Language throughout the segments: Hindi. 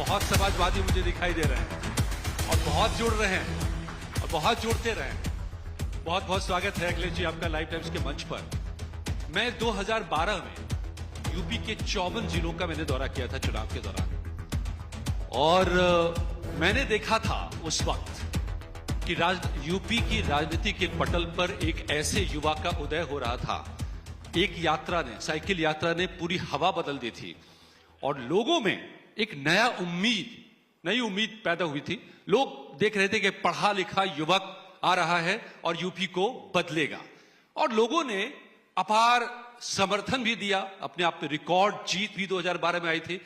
बहुत समाजवादी मुझे दिखाई दे रहे हैं और बहुत जुड़ रहे हैं और बहुत जुड़ते रहे। बहुत बहुत स्वागत है अखिलेश जी आपका लाइव टाइम्स के मंच पर। मैं 2012 में यूपी के 54 जिलों का मैंने दौरा किया था चुनाव के दौरान, और मैंने देखा था उस वक्त कि यूपी की राजनीति के पटल पर एक ऐसे युवा का उदय हो रहा था। एक यात्रा ने, साइकिल यात्रा ने पूरी हवा बदल दी थी और लोगों में एक नई उम्मीद पैदा हुई थी। लोग देख रहे थे कि पढ़ा लिखा युवक आ रहा है और यूपी को बदलेगा, और लोगों ने अपार समर्थन भी दिया। अपने आप में रिकॉर्ड जीत भी 2012 में आई थी।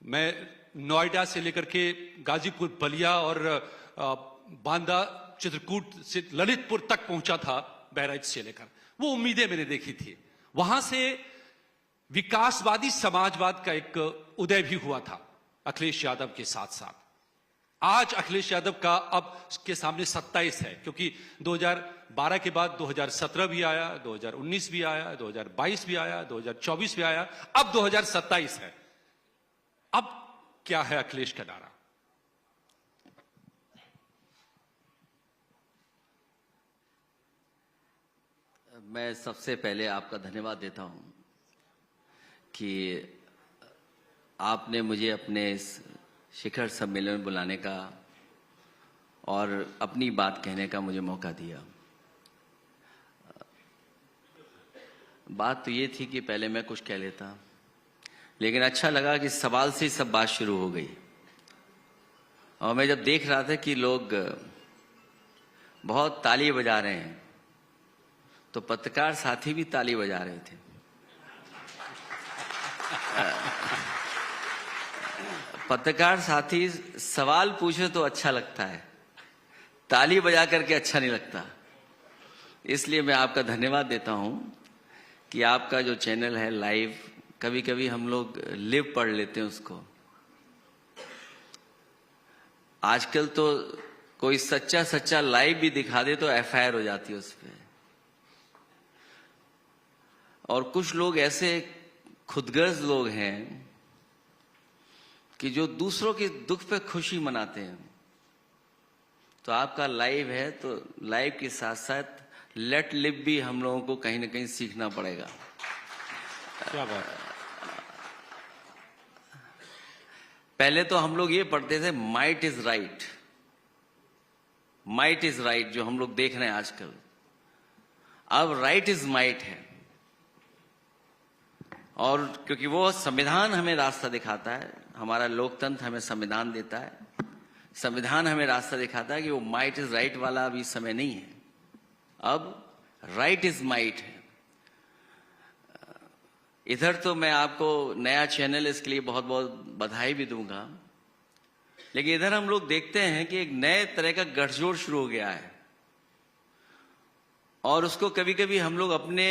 मैं नोएडा से लेकर के गाजीपुर, बलिया और बांदा, चित्रकूट से ललितपुर तक पहुंचा था, बहराइच से लेकर। वो उम्मीदें मैंने देखी थी। वहां से विकासवादी समाजवाद का एक उदय भी हुआ था अखिलेश यादव के साथ साथ। आज अखिलेश यादव का अब के सामने 27 है, क्योंकि 2012 के बाद 2017 भी आया, 2019 भी आया, 2022 भी आया, 2024 भी आया, अब 2027 है। अब क्या है अखिलेश का नारा? मैं सबसे पहले आपका धन्यवाद देता हूं कि आपने मुझे अपने इस शिखर सम्मेलन में बुलाने का और अपनी बात कहने का मुझे मौका दिया। बात तो ये थी कि पहले मैं कुछ कह लेता, लेकिन अच्छा लगा कि सवाल से ही सब बात शुरू हो गई। और मैं जब देख रहा था कि लोग बहुत ताली बजा रहे हैं, तो पत्रकार साथी भी ताली बजा रहे थे। पत्रकार साथी सवाल पूछे तो अच्छा लगता है, ताली बजा करके अच्छा नहीं लगता। इसलिए मैं आपका धन्यवाद देता हूं कि आपका जो चैनल है लाइव, कभी कभी हम लोग लिव पढ़ लेते हैं उसको। आजकल तो कोई सच्चा लाइव भी दिखा दे तो एफआईआर हो जाती है उस पर। और कुछ लोग ऐसे खुदगर्ज लोग हैं कि जो दूसरों के दुख पे खुशी मनाते हैं। तो आपका लाइव है, तो लाइव के साथ साथ लेट लिव भी हम लोगों को कहीं ना कहीं सीखना पड़ेगा। क्या बात। पहले तो हम लोग ये पढ़ते थे might is right, might is right, जो हम लोग देख रहे हैं आजकल। अब राइट इज माइट है, और क्योंकि वो संविधान हमें रास्ता दिखाता है, हमारा लोकतंत्र हमें संविधान देता है, संविधान हमें रास्ता दिखाता है कि वो माइट इज राइट वाला अभी समय नहीं है, अब राइट इज माइट है। इधर तो मैं आपको नया चैनल, इसके लिए बहुत बहुत बधाई भी दूंगा, लेकिन इधर हम लोग देखते हैं कि एक नए तरह का गठजोड़ शुरू हो गया है, और उसको कभी कभी हम लोग अपने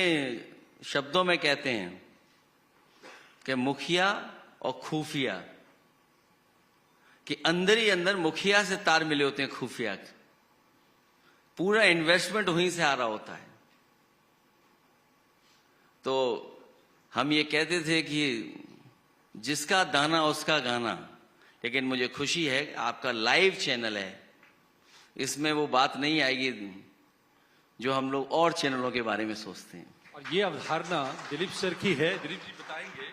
शब्दों में कहते हैं कि मुखिया और खुफिया, कि अंदर ही अंदर मुखिया से तार मिले होते हैं खुफिया के। पूरा इन्वेस्टमेंट वहीं से आ रहा होता है। तो हम ये कहते थे कि जिसका दाना उसका गाना, लेकिन मुझे खुशी है आपका लाइव चैनल है, इसमें वो बात नहीं आएगी जो हम लोग और चैनलों के बारे में सोचते हैं। और ये अवधारणा दिलीप सर की है। दिलीप जी बताएंगे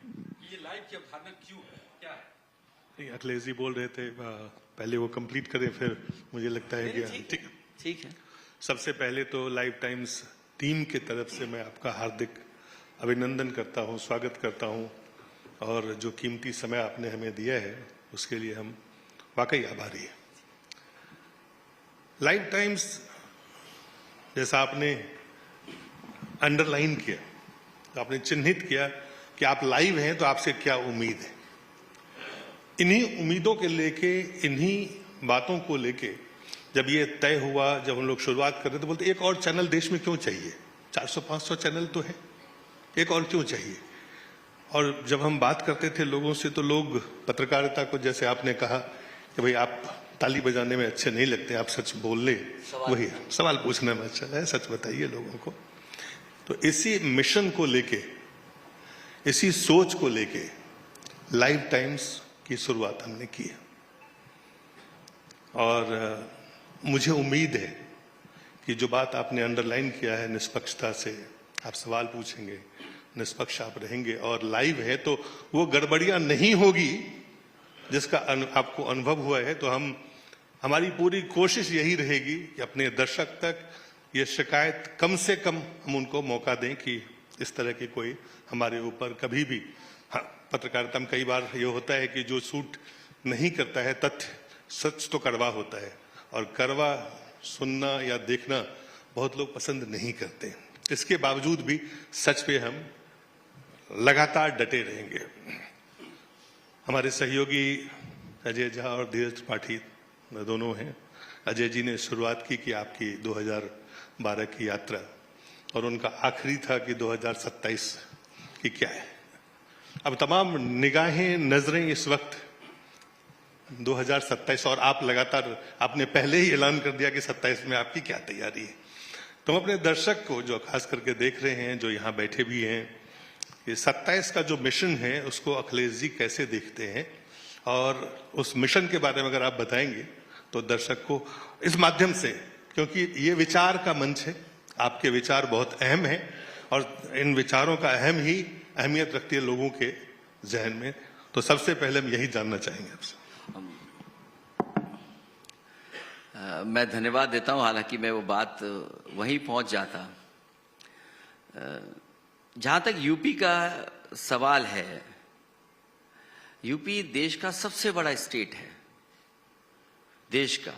कि ये लाइव की अवधारणा क्यों है, क्या है? अखिलेश जी बोल रहे थे, पहले वो कंप्लीट करें, फिर मुझे लगता है कि ठीक है। सबसे पहले तो लाइव टाइम्स टीम की तरफ से मैं आपका हार्दिक अभिनंदन करता हूं, स्वागत करता हूं, और जो कीमती समय आपने हमें दिया है उसके लिए हम वाकई आभारी हैं। लाइव टाइम्स, जैसा आपने अंडरलाइन किया, आपने चिन्हित किया कि आप लाइव हैं, तो आपसे क्या उम्मीद है। इन्हीं उम्मीदों के लेके, इन्हीं बातों को लेके जब ये तय हुआ, जब हम लोग शुरुआत कर रहे थे, बोलते एक और चैनल देश में क्यों चाहिए, 400-500 चैनल तो है, एक और क्यों चाहिए। और जब हम बात करते थे लोगों से, तो लोग पत्रकारिता को, जैसे आपने कहा कि भाई आप ताली बजाने में अच्छे नहीं लगते, आप सच बोल ले, वही सवाल पूछने में अच्छा है, सच बताइए लोगों को। तो इसी मिशन को लेके, इसी सोच को लेके लाइव टाइम्स की शुरुआत हमने की है। और मुझे उम्मीद है कि जो बात आपने अंडरलाइन किया है, निष्पक्षता से आप सवाल पूछेंगे, निष्पक्ष आप रहेंगे और लाइव है तो वो गड़बड़ियां नहीं होगी जिसका आपको अनुभव हुआ है। तो हमारी पूरी कोशिश यही रहेगी कि अपने दर्शक तक ये शिकायत कम से कम हम उनको मौका दें कि इस तरह की कोई हमारे ऊपर कभी भी, हाँ, पत्रकारिता में कई बार ये होता है कि जो सूट नहीं करता है तथ्य, सच तो कड़वा होता है और कड़वा सुनना या देखना बहुत लोग पसंद नहीं करते। इसके बावजूद भी सच पे हम लगातार डटे रहेंगे। हमारे सहयोगी अजय झा और धीरज त्रिपाठी दोनों हैं। अजय जी ने शुरुआत की कि आपकी 2012 की यात्रा, और उनका आखिरी था कि 2027 की क्या है। अब तमाम निगाहें, नजरें इस वक्त 2027, और आप लगातार, आपने पहले ही ऐलान कर दिया कि 27 में आपकी क्या तैयारी है। तो हम अपने दर्शक को जो खास करके देख रहे हैं, जो यहाँ बैठे भी हैं, ये 27 का जो मिशन है उसको अखिलेश जी कैसे देखते हैं, और उस मिशन के बारे में अगर आप बताएंगे तो दर्शक को इस माध्यम से, क्योंकि ये विचार का मंच है, आपके विचार बहुत अहम है और इन विचारों का अहमियत रखती है लोगों के जहन में। तो सबसे पहले हम यही जानना चाहेंगे आपसे। मैं धन्यवाद देता हूं, हालांकि मैं वो बात वहीं पहुंच जाता। जहां तक यूपी का सवाल है, यूपी देश का सबसे बड़ा स्टेट है, देश का।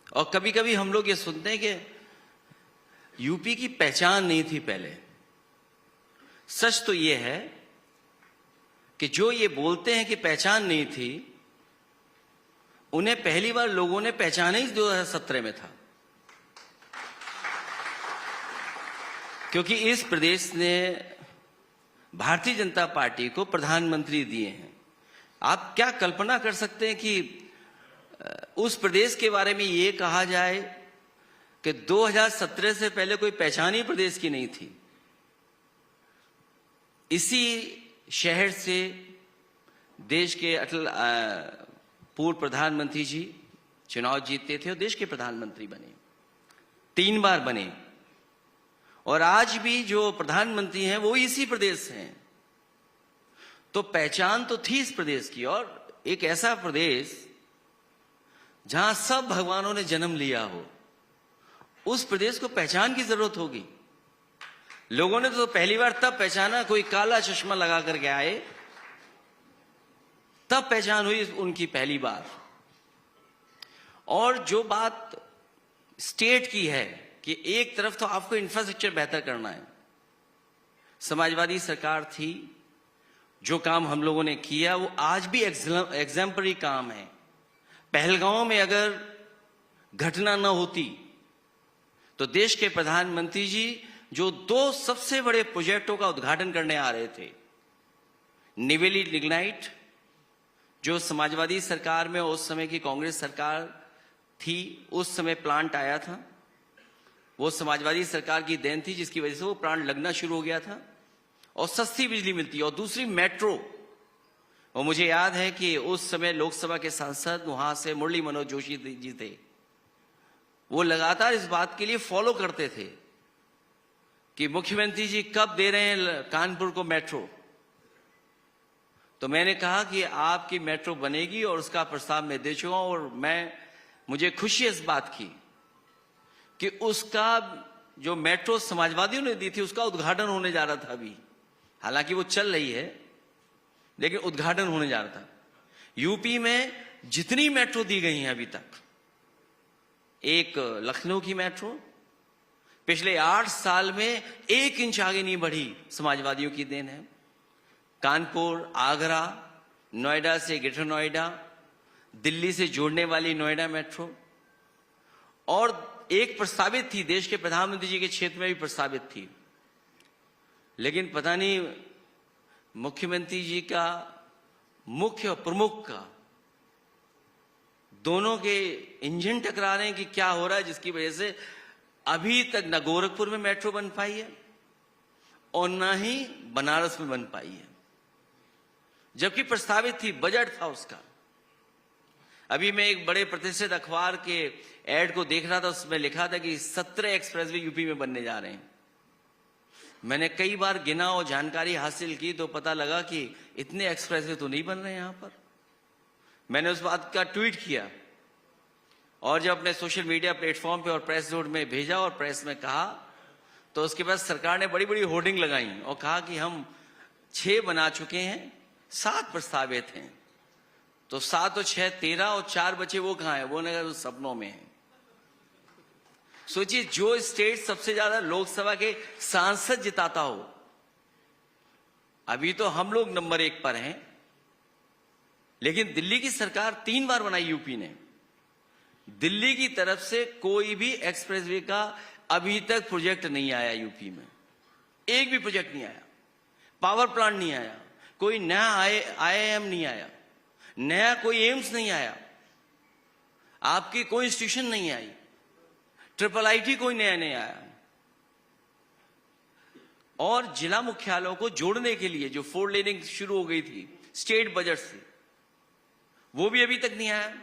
और कभी कभी हम लोग ये सुनते हैं कि यूपी की पहचान नहीं थी पहले। सच तो ये है कि जो ये बोलते हैं कि पहचान नहीं थी, उन्हें पहली बार लोगों ने पहचाना ही 2017 में था, क्योंकि इस प्रदेश ने भारतीय जनता पार्टी को प्रधानमंत्री दिए हैं। आप क्या कल्पना कर सकते हैं कि उस प्रदेश के बारे में ये कहा जाए कि 2017 से पहले कोई पहचान ही प्रदेश की नहीं थी। इसी शहर से देश के अटल पूर्व प्रधानमंत्री जी चुनाव जीतते थे और देश के प्रधानमंत्री बने, 3 बार बने, और आज भी जो प्रधानमंत्री हैं वो इसी प्रदेश से हैं। तो पहचान तो थी इस प्रदेश की, और एक ऐसा प्रदेश जहां सब भगवानों ने जन्म लिया हो, उस प्रदेश को पहचान की जरूरत होगी। लोगों ने तो पहली बार तब पहचाना, कोई काला चश्मा लगा करके आए, तब पहचान हुई उनकी पहली बार। और जो बात स्टेट की है कि एक तरफ तो आपको इंफ्रास्ट्रक्चर बेहतर करना है, समाजवादी सरकार थी, जो काम हम लोगों ने किया वो आज भी एग्जाम्पलरी काम है। पहलगांव में अगर घटना न होती तो देश के प्रधानमंत्री जी जो 2 सबसे बड़े प्रोजेक्टों का उद्घाटन करने आ रहे थे, निवेली लिग्नाइट, जो समाजवादी सरकार में, उस समय की कांग्रेस सरकार थी, उस समय प्लांट आया था, वो समाजवादी सरकार की देन थी जिसकी वजह से वो प्लांट लगना शुरू हो गया था और सस्ती बिजली मिलती है। और दूसरी मेट्रो, और मुझे याद है कि उस समय लोकसभा के सांसद वहां से मुरली मनोहर जोशी जी थे, वो लगातार इस बात के लिए फॉलो करते थे कि मुख्यमंत्री जी कब दे रहे हैं कानपुर को मेट्रो। तो मैंने कहा कि आपकी मेट्रो बनेगी और उसका प्रस्ताव मैं दे चुका हूं, और मुझे खुशी इस बात की कि उसका जो मेट्रो समाजवादियों ने दी थी उसका उद्घाटन होने जा रहा था अभी। हालांकि वो चल रही है, लेकिन उद्घाटन होने जा रहा था। यूपी में जितनी मेट्रो दी गई हैं अभी तक, एक लखनऊ की मेट्रो पिछले 8 साल में 1 इंच आगे नहीं बढ़ी, समाजवादियों की देन है। कानपुर, आगरा, नोएडा से ग्रेटर नोएडा, दिल्ली से जोड़ने वाली नोएडा मेट्रो, और एक प्रस्तावित थी देश के प्रधानमंत्री जी के क्षेत्र में भी प्रस्तावित थी, लेकिन पता नहीं मुख्यमंत्री जी का, मुख्य और प्रमुख का, दोनों के इंजन टकरा रहे हैं कि क्या हो रहा है, जिसकी वजह से अभी तक न गोरखपुर में मेट्रो बन पाई है और न ही बनारस में बन पाई है, जबकि प्रस्तावित थी, बजट था उसका। अभी मैं एक बड़े प्रतिष्ठित अखबार के एड को देख रहा था, उसमें लिखा था कि 17 एक्सप्रेसवे यूपी में बनने जा रहे हैं। मैंने कई बार गिना और जानकारी हासिल की तो पता लगा कि इतने एक्सप्रेसवे तो नहीं बन रहे यहां पर। मैंने उस बात का ट्वीट किया और जब अपने सोशल मीडिया प्लेटफॉर्म पे और प्रेस नोट में भेजा और प्रेस में कहा, तो उसके बाद सरकार ने बड़ी बड़ी होर्डिंग लगाई और कहा कि हम 6 बना चुके हैं, 7 प्रस्तावित हैं। तो 7 और 6 13 और 4 बचे, वो कहां है? वो नगर सपनों में है। सोचिए, जो स्टेट सबसे ज्यादा लोकसभा के सांसद जिताता हो, अभी तो हम लोग नंबर 1 पर हैं, लेकिन दिल्ली की सरकार 3 बार बनाई यूपी ने। दिल्ली की तरफ से कोई भी एक्सप्रेसवे का अभी तक प्रोजेक्ट नहीं आया यूपी में, एक भी प्रोजेक्ट नहीं आया। पावर प्लांट नहीं आया, कोई नया आईआईएम नहीं आया, नया कोई एम्स नहीं आया, आपकी कोई इंस्टीट्यूशन नहीं आई, IIIT कोई नया नहीं आया। और जिला मुख्यालयों को जोड़ने के लिए जो 4 लेनिंग शुरू हो गई थी स्टेट बजट से, वो भी अभी तक नहीं आया।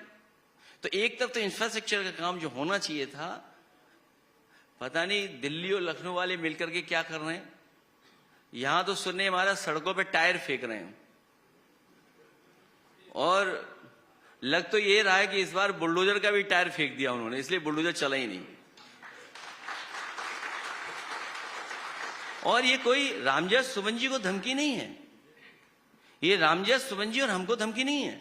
तो एक तरफ तो इंफ्रास्ट्रक्चर का काम जो होना चाहिए था, पता नहीं दिल्ली और लखनऊ वाले मिलकर के क्या कर रहे हैं। यहां तो सुनने हमारा सड़कों पे टायर फेंक रहे हैं, और लग तो ये रहा है कि इस बार बुलडोजर का भी टायर फेंक दिया उन्होंने, इसलिए बुलडोजर चला ही नहीं। और ये कोई रामजस सुमन जी को धमकी नहीं है, ये रामजस सुमन जी और हमको धमकी नहीं है।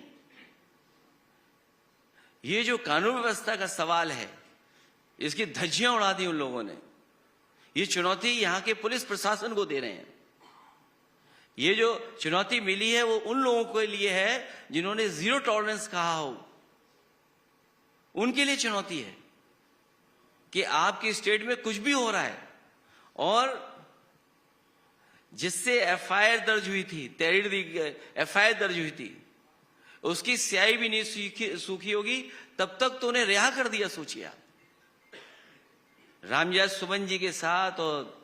ये जो कानून व्यवस्था का सवाल है, इसकी धज्जियां उड़ा दी उन लोगों ने। ये चुनौती यहां के पुलिस प्रशासन को दे रहे हैं। ये जो चुनौती मिली है वो उन लोगों के लिए है जिन्होंने 0 टॉलरेंस कहा हो, उनके लिए चुनौती है कि आपकी स्टेट में कुछ भी हो रहा है। और जिससे एफआईआर दर्ज हुई थी, तहरीर एफआईआर दर्ज हुई थी, उसकी स्याही भी नहीं सूखी होगी, तब तक तो उन्हें रिहा कर दिया। सोचिए, रामजस सुमन जी के साथ और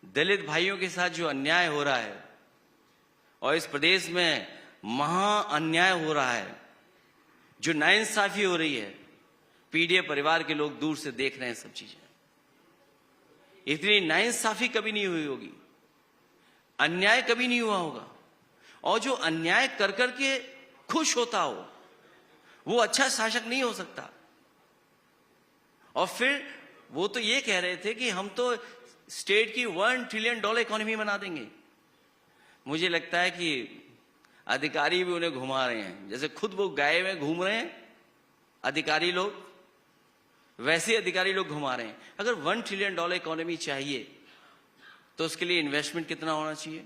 दलित भाइयों के साथ जो अन्याय हो रहा है, और इस प्रदेश में महा अन्याय हो रहा है, जो नाइंसाफी हो रही है, पीडीए परिवार के लोग दूर से देख रहे हैं सब चीजें। इतनी नाइंसाफी कभी नहीं हुई होगी, अन्याय कभी नहीं हुआ होगा। और जो अन्याय कर करके खुश होता हो, वो अच्छा शासक नहीं हो सकता। और फिर वो तो ये कह रहे थे कि हम तो स्टेट की $1 ट्रिलियन इकोनॉमी बना देंगे। मुझे लगता है कि अधिकारी भी उन्हें घुमा रहे हैं, जैसे खुद वो गाय में घूम रहे हैं अधिकारी लोग, वैसे अधिकारी लोग घुमा रहे हैं। अगर $1 ट्रिलियन इकोनॉमी चाहिए तो उसके लिए इन्वेस्टमेंट कितना होना चाहिए,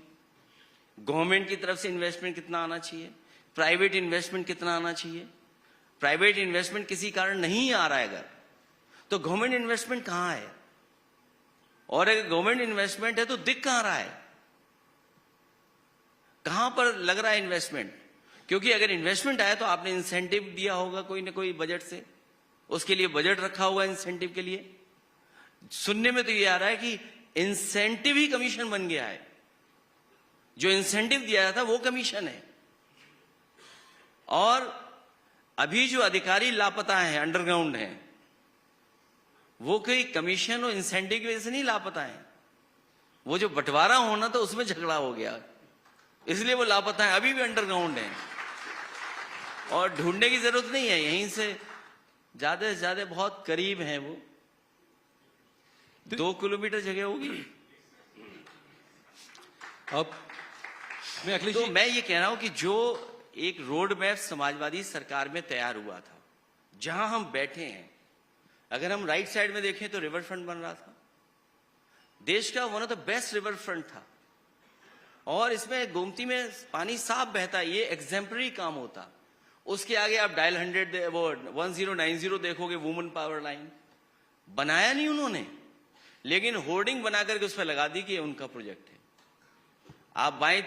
गवर्नमेंट की तरफ से इन्वेस्टमेंट कितना आना चाहिए, प्राइवेट इन्वेस्टमेंट कितना आना चाहिए। प्राइवेट इन्वेस्टमेंट किसी कारण नहीं आ रहा है अगर, तो गवर्नमेंट इन्वेस्टमेंट कहां है? और अगर गवर्नमेंट इन्वेस्टमेंट है तो दिख कहां रहा है, कहां पर लग रहा है इन्वेस्टमेंट? क्योंकि अगर इन्वेस्टमेंट आया तो आपने इंसेंटिव दिया होगा कोई ना कोई बजट से, उसके लिए बजट रखा होगा इंसेंटिव के लिए। सुनने में तो ये आ रहा है कि इंसेंटिव ही कमीशन बन गया है, जो इंसेंटिव दिया जाता वो कमीशन है। और अभी जो अधिकारी लापता हैं, अंडरग्राउंड हैं, वो कोई कमीशन और इंसेंटिव की वजह से नहीं लापता है, वो जो बंटवारा होना था उसमें झगड़ा हो गया, इसलिए वो लापता है, अभी भी अंडरग्राउंड है। और ढूंढने की जरूरत नहीं है, यहीं से ज्यादा से ज्यादा बहुत करीब है, वो 2 किलोमीटर जगह होगी। अब मैं अखिलेश तो जी, मैं ये कह रहा हूं कि जो एक रोड मैप समाजवादी सरकार में तैयार हुआ था, जहां हम बैठे हैं, अगर हम राइट साइड में देखें तो रिवर फ्रंट बन रहा था, देश का one of the best river front था, और इसमें गोमती में पानी साफ बहता है, ये एग्जेम्पलरी काम होता। उसके आगे आप डायल 100 वो 1090 देखोगे, वुमेन पावर लाइन बनाया नहीं उन्होंने, लेकिन होर्डिंग बना करके उस पर लगा दी कि ये उनका प्रोजेक्ट है। आप बाएं